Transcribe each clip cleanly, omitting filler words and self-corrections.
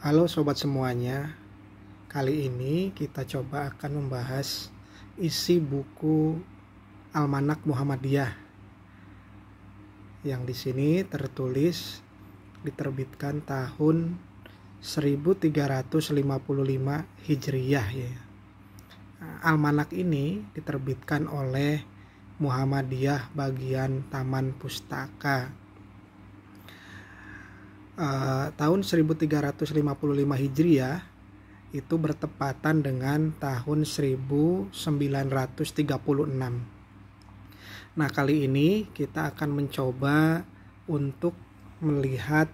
Halo sobat semuanya, kali ini kita coba akan membahas isi buku Almanak Muhammadiyah yang di sini tertulis diterbitkan tahun 1355 Hijriyah ya. Almanak ini diterbitkan oleh Muhammadiyah bagian Taman Pustaka. Tahun 1355 Hijriah itu bertepatan dengan tahun 1936. Nah, kali ini kita akan mencoba untuk melihat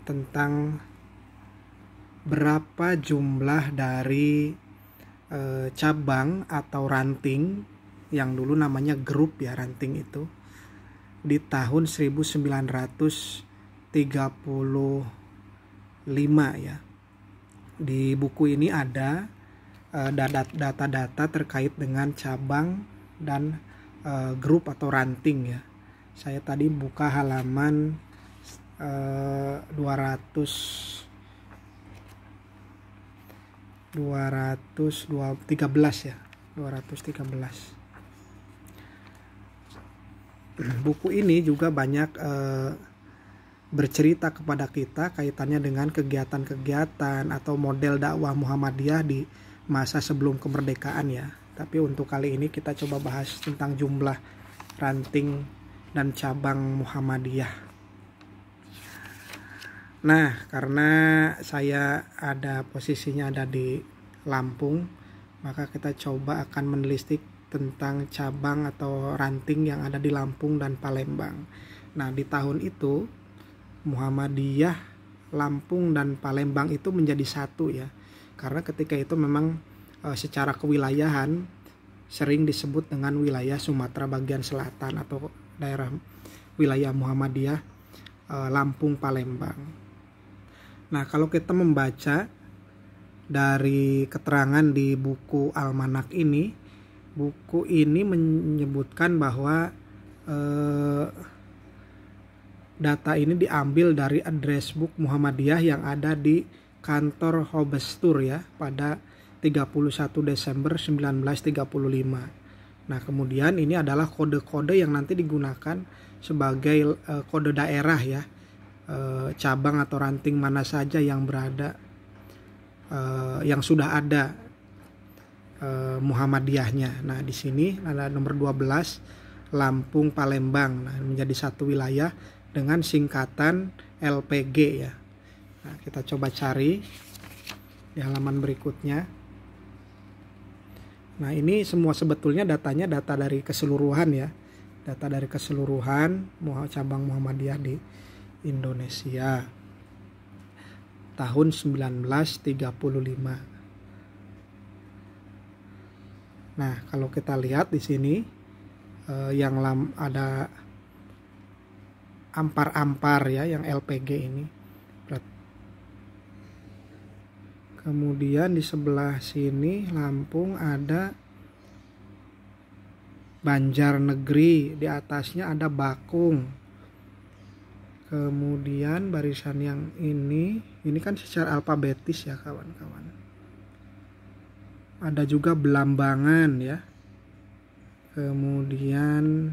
tentang berapa jumlah dari cabang atau ranting yang dulu namanya grup ya, ranting itu di tahun 1935 ya. Di buku ini ada data-data terkait dengan cabang dan grup atau ranting ya. Saya tadi buka halaman 213 ya, 213. Buku ini juga banyak bercerita kepada kita kaitannya dengan kegiatan-kegiatan atau model dakwah Muhammadiyah di masa sebelum kemerdekaan ya. Tapi untuk kali ini kita coba bahas tentang jumlah ranting dan cabang Muhammadiyah. Nah, karena saya posisinya ada di Lampung, maka kita coba akan menelisik tentang cabang atau ranting yang ada di Lampung dan Palembang. Nah, di tahun itu Muhammadiyah Lampung dan Palembang itu menjadi satu ya. Karena ketika itu memang secara kewilayahan sering disebut dengan wilayah Sumatera bagian selatan atau daerah wilayah Muhammadiyah Lampung Palembang. Nah, kalau kita membaca dari keterangan di buku Almanak ini, buku ini menyebutkan bahwa data ini diambil dari address book Muhammadiyah yang ada di kantor Hobestur ya pada 31 Desember 1935. Nah, kemudian ini adalah kode-kode yang nanti digunakan sebagai kode daerah ya, cabang atau ranting mana saja yang berada yang sudah ada Muhammadiyahnya. Nah, di sini ada nomor 12 Lampung Palembang. Nah, menjadi satu wilayah dengan singkatan LPG ya. Nah, kita coba cari di halaman berikutnya. Nah, ini semua sebetulnya datanya data dari keseluruhan ya. Data dari keseluruhan cabang Muhammadiyah di Indonesia tahun 1935. Nah, kalau kita lihat di sini yang ada ampar-ampar ya, yang LPG ini. Kemudian di sebelah sini Lampung ada Banjarnegeri, di atasnya ada Bakung. Kemudian barisan yang ini kan secara alfabetis ya kawan-kawan. Ada juga Belambangan ya. Kemudian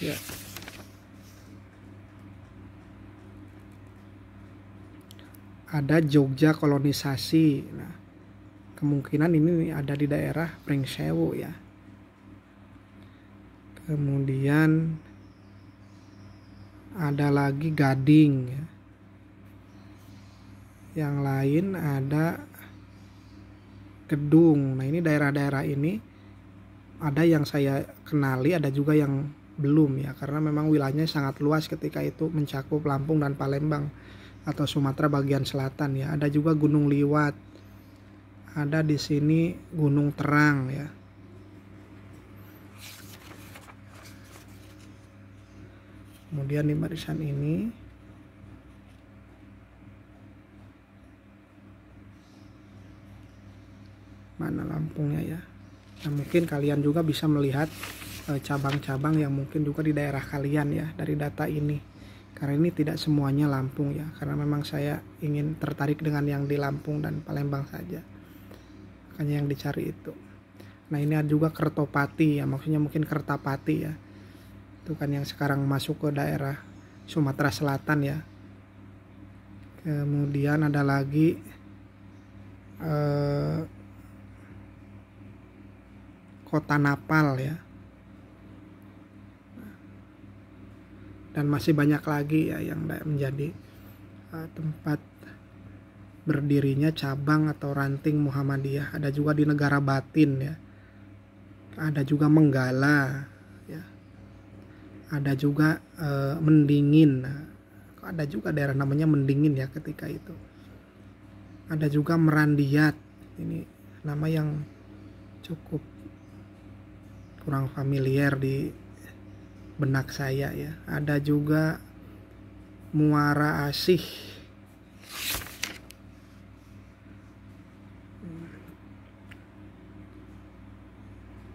ya, ada Jogja kolonisasi. Nah, kemungkinan ini ada di daerah Pringsewu ya. Kemudian ada lagi Gading ya. Yang lain ada Kedung. Nah, ini daerah-daerah ini ada yang saya kenali, ada juga yang belum ya, karena memang wilayahnya sangat luas ketika itu mencakup Lampung dan Palembang atau Sumatera bagian selatan ya. Ada juga Gunung Liwat. Ada di sini Gunung Terang ya. Kemudian di barisan ini mana Lampungnya ya. Nah, mungkin kalian juga bisa melihat cabang-cabang yang mungkin juga di daerah kalian ya dari data ini. Karena ini tidak semuanya Lampung ya, karena memang saya ingin tertarik dengan yang di Lampung dan Palembang saja. Makanya yang dicari itu. Nah, ini ada juga Kertopati ya, maksudnya mungkin Kertapati ya. Itu kan yang sekarang masuk ke daerah Sumatera Selatan ya. Kemudian ada lagi Kota Napal ya. Dan masih banyak lagi ya yang menjadi tempat berdirinya cabang atau ranting Muhammadiyah. Ada juga di Negara Batin ya. Ada juga Menggala ya. Ada juga Mendingin. Ada juga daerah namanya Mendingin ya ketika itu. Ada juga Merandiat. Ini nama yang cukup kurang familiar di benak saya ya. Ada juga Muara Asih.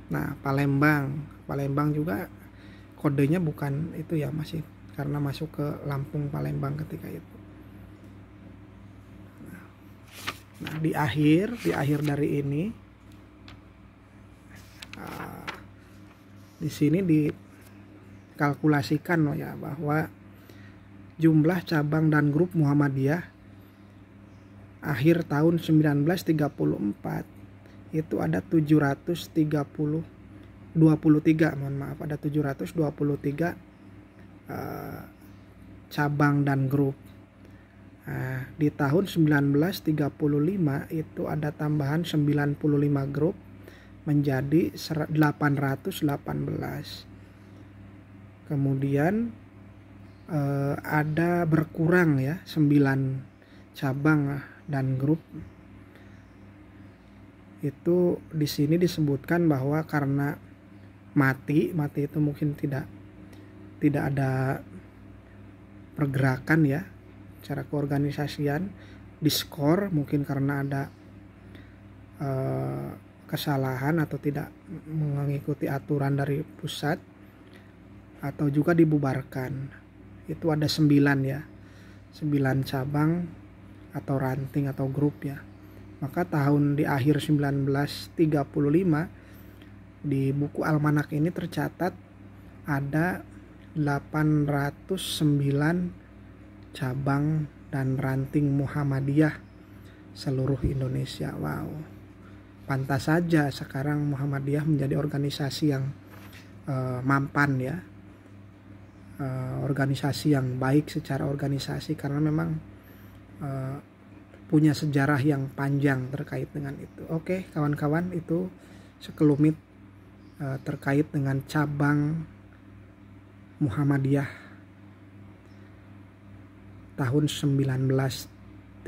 Nah, Palembang juga kodenya bukan itu ya, masih karena masuk ke Lampung Palembang ketika itu. Nah, di akhir dari ini di sini dikalkulasikan ya bahwa jumlah cabang dan grup Muhammadiyah akhir tahun 1934 itu ada 723 cabang dan grup. Nah, di tahun 1935 itu ada tambahan 95 grup menjadi 818. Kemudian ada berkurang ya 9 cabang dan grup. Itu di sini disebutkan bahwa karena mati itu mungkin tidak ada pergerakan ya secara keorganisasian, diskor mungkin karena ada kesalahan atau tidak mengikuti aturan dari pusat, atau juga dibubarkan. Itu ada 9 ya, 9 cabang atau ranting atau grup ya. Maka tahun di akhir 1935 di buku almanak ini tercatat ada 809 cabang dan ranting Muhammadiyah seluruh Indonesia. Wow. Pantas saja sekarang Muhammadiyah menjadi organisasi yang mampan ya. Organisasi yang baik secara organisasi, karena memang punya sejarah yang panjang terkait dengan itu. Oke, kawan-kawan, itu sekelumit terkait dengan cabang Muhammadiyah tahun 1935.